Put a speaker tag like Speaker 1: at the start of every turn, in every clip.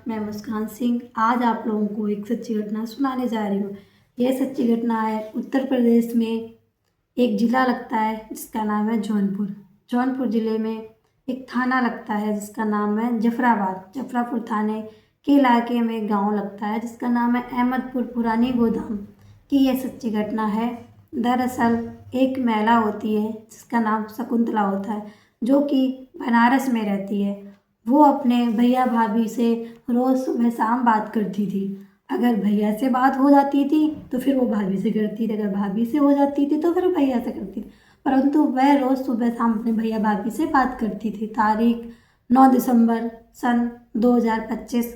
Speaker 1: मैं मुस्कान सिंह आज आप लोगों को एक सच्ची घटना सुनाने जा रही हूँ। यह सच्ची घटना है उत्तर प्रदेश में एक ज़िला लगता है जिसका नाम है जौनपुर। जौनपुर ज़िले में एक थाना लगता है जिसका नाम है जफराबाद। जफरापुर थाने के इलाके में एक गाँव लगता है जिसका नाम है अहमदपुर पुरानी गोदाम की यह सच्ची घटना है। दरअसल एक महिला होती है जिसका नाम शकुंतला होता है जो कि बनारस में रहती है। वो अपने भैया भाभी से रोज़ सुबह शाम बात करती थी। अगर भैया से बात हो जाती थी तो फिर वो भाभी से करती थी, अगर भाभी से हो जाती थी तो फिर वो भैया से करती थी, परंतु वह रोज़ सुबह शाम अपने भैया भाभी से बात करती थी। तारीख 9 दिसंबर सन 2025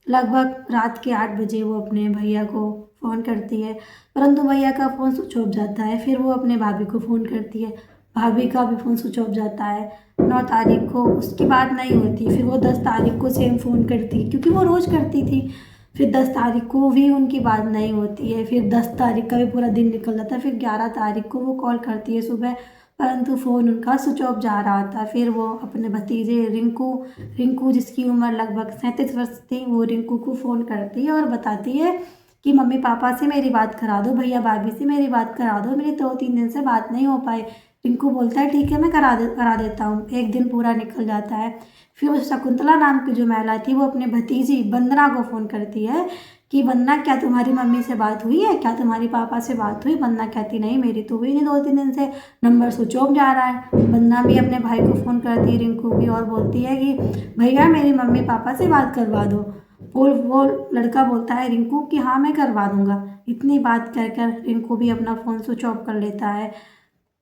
Speaker 1: लगभग रात के 8 बजे वो अपने भैया को फ़ोन करती है, परंतु भैया का फ़ोन स्विच ऑफ जाता है। फिर वो अपने भाभी को फ़ोन करती है, भाभी का भी फ़ोन स्विच ऑफ जाता है। 9 तारीख को उसकी बात नहीं होती, फिर वो 10 तारीख को सेम फ़ोन करती क्योंकि वो रोज़ करती थी। फिर 10 तारीख को भी उनकी बात नहीं होती है। फिर 10 तारीख का भी पूरा दिन निकल जाता है। फिर 11 तारीख को वो कॉल करती है सुबह, परंतु फ़ोन उनका स्विच ऑफ जा रहा था। फिर वो अपने भतीजे रिंकू जिसकी उम्र लगभग 37 वर्ष थी, वो रिंकू को फ़ोन करती है और बताती है कि मम्मी पापा से मेरी बात करा दो, भैया भाभी से मेरी बात करा दो, मेरी 2-3 दिन से बात नहीं हो पाई। रिंकू बोलता है ठीक है मैं करा देता हूँ। एक दिन पूरा निकल जाता है। फिर उस शकुंतला नाम की जो महिला थी वो अपने भतीजी वंदना को फ़ोन करती है कि वंदना क्या तुम्हारी मम्मी से बात हुई है, क्या तुम्हारी पापा से बात हुई। वंदना कहती नहीं मेरी तो हुई नहीं, 2-3 दिन से नंबर स्विच ऑफ जा रहा है। वंदना भी अपने भाई को फ़ोन करती है, रिंकू भी, और बोलती है कि भैया मेरी मम्मी पापा से बात करवा दो। वो लड़का बोलता है रिंकू कि हाँ मैं करवा दूँगा। इतनी बात कहकर रिंकू भी अपना फ़ोन स्विच ऑफ कर लेता है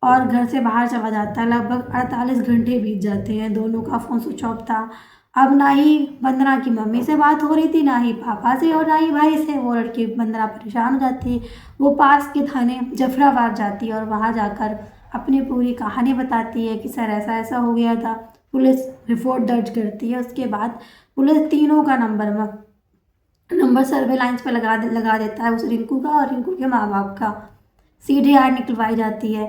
Speaker 1: और घर से बाहर चला जाता है। लगभग 48 घंटे बीत जाते हैं, दोनों का फ़ोन स्विच ऑफ था। अब ना ही वंदना की मम्मी से बात हो रही थी, ना ही पापा से और ना ही भाई से। वो लड़की वंदना परेशान हो जाती है। वो पास के थाने जफराबाद जाती है और वहाँ जाकर अपनी पूरी कहानी बताती है कि सर ऐसा ऐसा हो गया था। पुलिस रिपोर्ट दर्ज करती है। उसके बाद पुलिस तीनों का नंबर सर्वेलांस पे लगा देता है, उस रिंकू का और रिंकू के माँ बाप का। सीडीआर निकलवाई जाती है,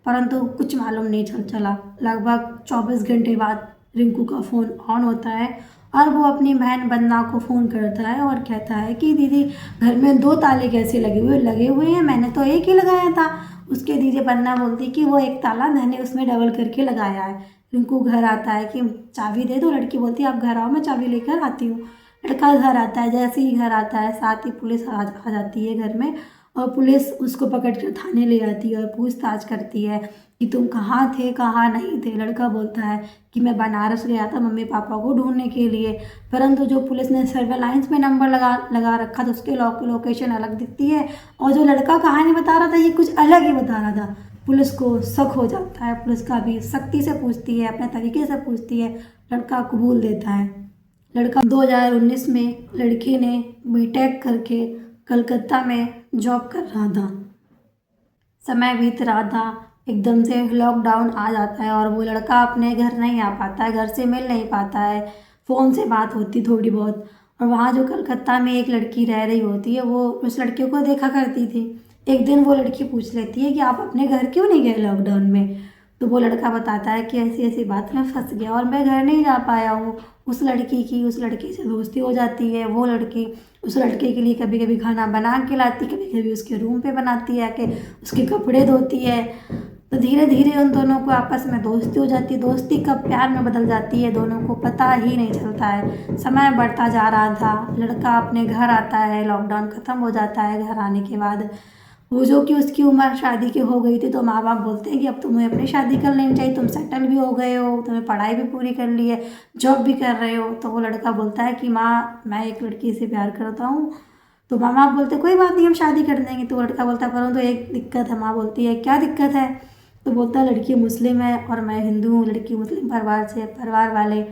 Speaker 1: परंतु कुछ मालूम नहीं चला। लगभग 24 घंटे बाद रिंकू का फ़ोन ऑन होता है और वो अपनी बहन वंदना को फ़ोन करता है और कहता है कि दीदी घर में 2 ताले कैसे लगे हुए हैं, मैंने तो एक ही लगाया था। उसके दीदी वंदना बोलती कि वो एक ताला मैंने उसमें डबल करके लगाया है। रिंकू घर आता है कि चाबी दे दो। लड़की बोलती है आप घर आओ मैं चाबी लेकर आती हूँ। लड़का घर आता है, जैसे ही घर आता है साथ ही पुलिस आ जाती है घर में और पुलिस उसको पकड़ कर थाने ले जाती है और पूछताछ करती है कि तुम कहाँ थे कहाँ नहीं थे। लड़का बोलता है कि मैं बनारस गया था मम्मी पापा को ढूंढने के लिए, परंतु जो पुलिस ने सर्वेलांस में नंबर लगा रखा था उसके लोकेशन अलग दिखती है और जो लड़का कहानी बता रहा था ये कुछ अलग ही बता रहा था। पुलिस को शक हो जाता है, पुलिस का भी सख्ती से पूछती है, अपने तरीके से पूछती है। लड़का कबूल देता है। लड़का 2019 में लड़के ने बीटेक करके कलकत्ता में जॉब कर रहा था। समय बीत रहा था, एकदम से लॉकडाउन आ जाता है और वो लड़का अपने घर नहीं आ पाता है, घर से मिल नहीं पाता है। फ़ोन से बात होती थोड़ी बहुत, और वहाँ जो कलकत्ता में एक लड़की रह रही होती है वो उस लड़के को देखा करती थी। एक दिन वो लड़की पूछ लेती है कि आप अपने घर क्यों नहीं गए लॉकडाउन में। तो वो लड़का बताता है कि ऐसी ऐसी बात में फंस गया और मैं घर नहीं जा पाया हूँ। उस लड़के से दोस्ती हो जाती है। वो लड़की उस लड़के के लिए कभी कभी खाना बना के लाती, कभी कभी उसके रूम पे बनाती है, कि उसके कपड़े धोती है। तो धीरे धीरे उन दोनों को आपस में दोस्ती हो जाती है। दोस्ती कब प्यार में बदल जाती है दोनों को पता ही नहीं चलता है। समय बढ़ता जा रहा था, लड़का अपने घर आता है, लॉकडाउन ख़त्म हो जाता है। घर आने के बाद वो जो कि उसकी उम्र शादी की हो गई थी, तो माँ बाप बोलते हैं कि अब तुम्हें अपनी शादी कर लेनी चाहिए, तुम सेटल भी हो गए हो, तुम्हें पढ़ाई भी पूरी कर ली है, जॉब भी कर रहे हो। तो वो लड़का बोलता है कि माँ मैं एक लड़की से प्यार करता हूँ। तो माँ बाप बोलते कोई बात नहीं हम शादी कर देंगे। तो वो लड़का बोलता है परंतु एक दिक्कत है। माँ बोलती है क्या दिक्कत है। तो बोलता है लड़की मुस्लिम है और मैं हिंदू हूँ, लड़की मुस्लिम परिवार से, परिवार वाले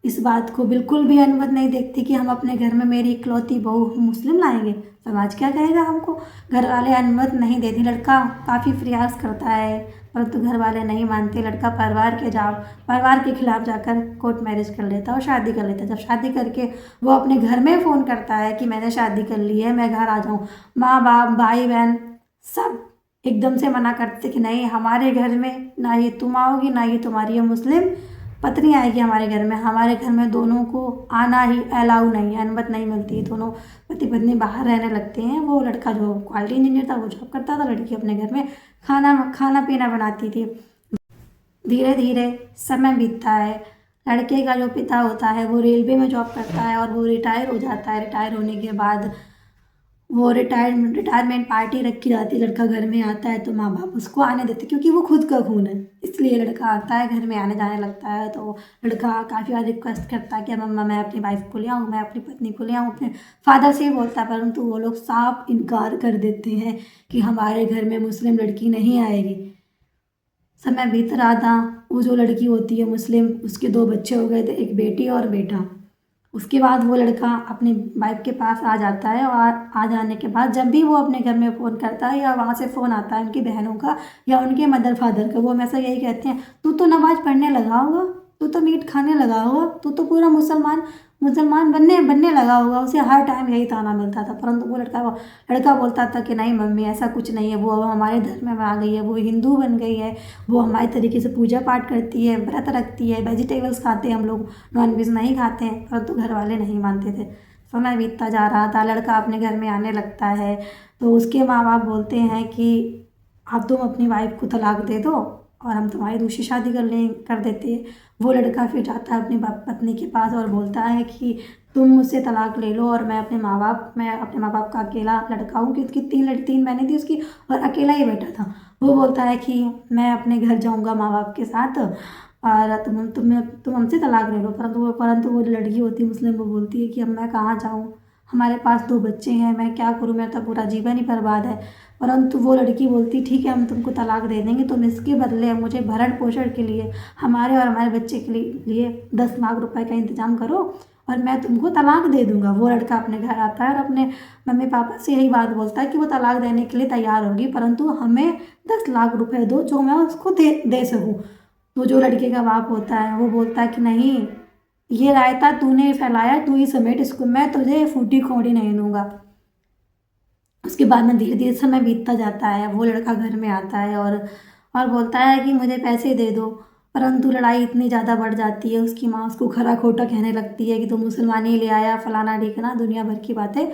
Speaker 1: इस बात को बिल्कुल भी अनुमति नहीं देखती कि हम अपने घर में मेरी इकलौती बहू मुस्लिम लाएंगे, समाज क्या कहेगा हमको। घर वाले अनुमति नहीं देती। लड़का काफ़ी प्रयास करता है परंतु घर वाले नहीं मानते। लड़का परिवार के खिलाफ जाकर कोर्ट मैरिज कर लेता है और शादी कर लेता है। जब शादी करके वो अपने घर में फ़ोन करता है कि मैंने शादी कर ली है, मैं घर आ जाऊँ, माँ बाप भाई बहन सब एकदम से मना करते कि नहीं हमारे घर में ना ये तुम आओगी ना ये तुम्हारी ये मुस्लिम पत्नी आएगी हमारे घर में दोनों को आना ही अलाउ नहीं है, अनुमति नहीं मिलती है। दोनों पति पत्नी बाहर रहने लगते हैं। वो लड़का जो क्वालिटी इंजीनियर था वो जॉब करता था, लड़की अपने घर में खाना पीना बनाती थी। धीरे धीरे समय बीतता है। लड़के का जो पिता होता है वो रेलवे में जॉब करता है और वो रिटायर हो जाता है। रिटायर होने के बाद वो रिटायरमेंट पार्टी रखी जाती है। लड़का घर में आता है तो माँ बाप उसको आने देते, क्योंकि वो खुद का खून है, इसलिए लड़का आता है, घर में आने जाने लगता है। तो लड़का काफ़ी बार रिक्वेस्ट करता है कि मम्मा मैं अपनी वाइफ को ले आऊँ, मैं अपनी पत्नी को ले आऊँ, अपने फादर से ही बोलता है, परंतु वो लोग साफ इनकार कर देते हैं कि हमारे घर में मुस्लिम लड़की नहीं आएगी। समय बीत रहा था। वो जो लड़की होती है मुस्लिम, उसके 2 बच्चे हो गए थे, एक बेटी और बेटा। उसके बाद वो लड़का अपनी वाइफ के पास आ जाता है और आ जाने के बाद जब भी वो अपने घर में फ़ोन करता है या वहाँ से फ़ोन आता है उनकी बहनों का या उनके मदर फादर का, वो हमेशा यही कहते हैं, तू तो नमाज़ पढ़ने लगा होगा, तू तो मीट खाने लगा होगा, तू तो पूरा मुसलमान बनने लगा होगा। उसे हर टाइम यही ताना मिलता था, परंतु वो लड़का बोलता था कि नहीं मम्मी ऐसा कुछ नहीं है, वो अब हमारे धर्म में आ गई है, वो हिंदू बन गई है, वो हमारे तरीके से पूजा पाठ करती है, व्रत रखती है, वेजिटेबल्स खाते हैं हम लोग, नॉनवेज नहीं खाते हैं, परंतु घर वाले नहीं मानते थे। समय बीतता जा रहा था, लड़का अपने घर में आने लगता है तो उसके माँ बाप बोलते हैं कि अब तुम अपनी वाइफ को तलाक दे दो और हम तुम्हारी दूसरी शादी कर देते हैं। वो लड़का फिर जाता है अपनी पत्नी के पास और बोलता है कि तुम मुझसे तलाक ले लो और मैं अपने माँ बाप का अकेला लड़का हूँ, क्योंकि 3 बहनें थी उसकी और अकेला ही बेटा था। वो बोलता है कि मैं अपने घर जाऊँगा माँ बाप के साथ और तुम हमसे तलाक ले लो। परंतु वो जो लड़की होती है मुस्लिम, वो बोलती है कि अब मैं कहाँ जाऊँ, हमारे पास 2 बच्चे हैं, मैं क्या करूँ, मेरा तो पूरा जीवन ही बर्बाद है। परंतु वो लड़की बोलती ठीक है हम तुमको तलाक दे देंगे, तुम इसके बदले मुझे भरण पोषण के लिए हमारे और हमारे बच्चे के लिए 10 लाख रुपए का इंतजाम करो और मैं तुमको तलाक दे दूंगा। वो लड़का अपने घर आता है और अपने मम्मी पापा से यही बात बोलता है कि वो तलाक देने के लिए तैयार होगी, परंतु हमें 10 लाख रुपए दो जो मैं उसको दे सकूँ। तो जो लड़के का बाप होता है वो बोलता है कि नहीं, ये रायता तूने फैलाया, तू ही समेट इसको, मैं तुझे फूटी खोटी नहीं दूंगा। उसके बाद में धीरे धीरे समय बीतता जाता है। वो लड़का घर में आता है और बोलता है कि मुझे पैसे दे दो, परंतु लड़ाई इतनी ज़्यादा बढ़ जाती है। उसकी माँ उसको खरा खोटा कहने लगती है कि तुम मुसलमानी ले आया, फलाना ढिकना, दुनिया भर की बातें।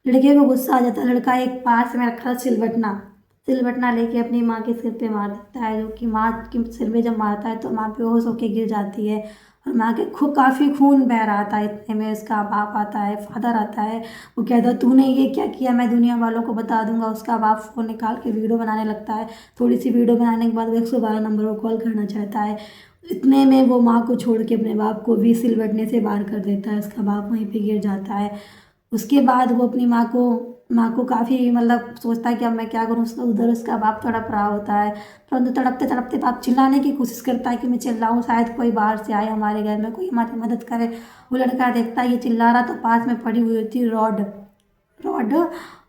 Speaker 1: लड़के को गुस्सा आ जाता है। लड़का एक पास में रखा सिलबटना लेके अपनी माँ के सिर पे मार देता है, जो कि माँ के सिर में जब मारता है तो माँ बेहोश होकर गिर जाती है और माँ के काफ़ी खून बह रहा था। इतने में उसका बाप आता है, फादर आता है। वो कहता है तूने ये क्या किया, मैं दुनिया वालों को बता दूंगा। उसका बाप फ़ोन निकाल के वीडियो बनाने लगता है। थोड़ी सी वीडियो बनाने के बाद वो 112 नंबर को कॉल करना चाहता है। इतने में वो माँ को छोड़ के अपने बाप को भी सिलबटने से बाहर कर देता है। उसका बाप वहीं पे गिर जाता है। उसके बाद वो अपनी माँ को काफ़ी मतलब सोचता है कि अब मैं क्या करूँ। उधर उसका बाप तड़प रहा होता है, परंतु तड़पते तड़पते बाप चिल्लाने की कोशिश करता है कि मैं चिल्लाऊँ, शायद कोई बाहर से आए हमारे घर में, कोई हमारी मदद करे। वो लड़का देखता है ये चिल्ला रहा, तो पास में पड़ी हुई होती रॉड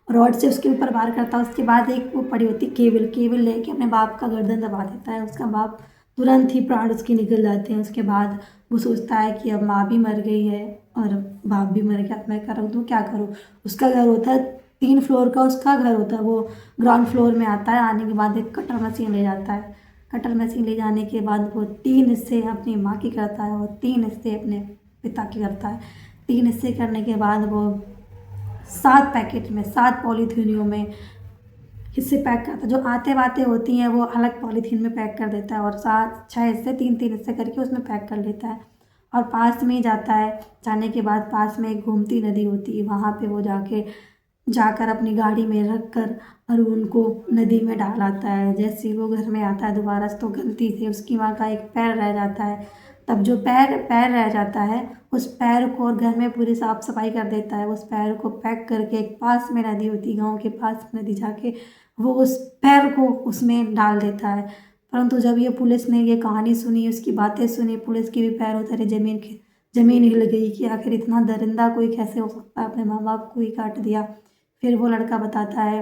Speaker 1: रॉड से उसके ऊपर वार करता है। उसके बाद एक वो पड़ी होती केबल लेके अपने बाप का गर्दन दबा देता है। उसका बाप तुरंत ही प्राण उसके निकल जाते हैं। उसके बाद वो सोचता है कि अब माँ भी मर गई है और बाप भी मर गया, मैं करूँ तो क्या करूँ। उसका घर होता है 3 फ्लोर का, उसका घर होता है। वो ग्राउंड फ्लोर में आता है। आने के बाद एक कटर मशीन ले जाता है। कटर मशीन ले जाने के बाद वो 3 हिस्से अपनी माँ की करता है और 3 हिस्से अपने पिता की करता है। 3 हिस्से करने के बाद वो 7 पैकेट में 7 पॉलीथीनियों में हिस्से पैक करता है। जो आते बातें होती हैं वो अलग पॉलीथीन में पैक कर देता है और 6 हिस्से 3 हिस्से करके उसमें पैक कर लेता है और पास में ही जाता है। जाने के बाद पास में एक गोमती नदी होती है, वहाँ पे वो जाकर अपनी गाड़ी में रख कर और उनको नदी में डाल आता है। जैसे ही वो घर में आता है दोबारा से, तो गलती से उसकी माँ का एक पैर रह जाता है। तब जो पैर रह जाता है उस पैर को और घर में पूरी साफ सफाई कर देता है। उस पैर को पैक करके एक पास में नदी होती है, गाँव के पास में नदी, जाके वो उस पैर को उसमें डाल देता है। परंतु जब ये पुलिस ने ये कहानी सुनी, उसकी बातें सुनी, पुलिस की भी पैर उतरे, ज़मीन हिल गई कि आखिर इतना दरिंदा कोई कैसे हो सकता है, अपने माँ बाप को ही काट दिया। फिर वो लड़का बताता है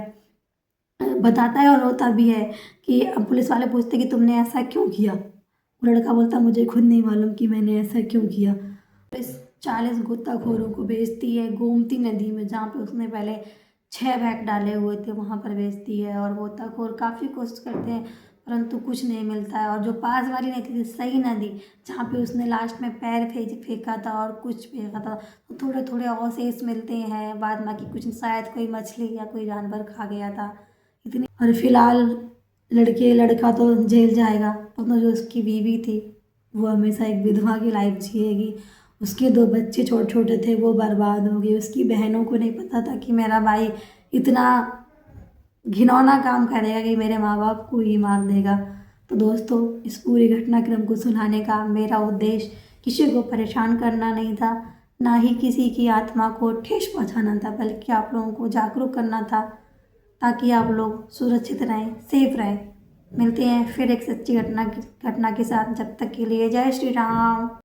Speaker 1: और रोता भी है कि अब पुलिस वाले पूछते कि तुमने ऐसा क्यों किया। वो लड़का बोलता मुझे खुद नहीं मालूम कि मैंने ऐसा क्यों किया। पुलिस 40 गोताखोरों को भेजती है गोमती नदी में, जहाँ पे उसने पहले 6 बैग डाले हुए थे, वहाँ पर भेजती है। और गोताखोर काफ़ी कोशिश करते हैं परंतु कुछ नहीं मिलता है। और जो पास वाली नदी थी, सही नदी, जहाँ पे उसने लास्ट में पैर फेंका था और कुछ फेंका था, तो थोड़े थोड़े अवशेष मिलते हैं बाद में कि कुछ शायद कोई मछली या कोई जानवर खा गया था इतनी। और फिलहाल लड़का तो जेल जाएगा, परंतु जो उसकी बीवी थी वो हमेशा एक विधवा की लाइफ जिएगी। उसके 2 बच्चे छोटे छोटे थे, वो बर्बाद हो गए। उसकी बहनों को नहीं पता था कि मेरा भाई इतना घिनौना काम करेगा कि मेरे माँ बाप को ही मार देगा। तो दोस्तों, इस पूरी घटनाक्रम को सुनाने का मेरा उद्देश्य किसी को परेशान करना नहीं था, ना ही किसी की आत्मा को ठेस पहुंचाना था, बल्कि आप लोगों को जागरूक करना था ताकि आप लोग सुरक्षित रहें, सेफ रहें। मिलते हैं फिर एक सच्ची घटना के साथ। जब तक के लिए जय श्री राम।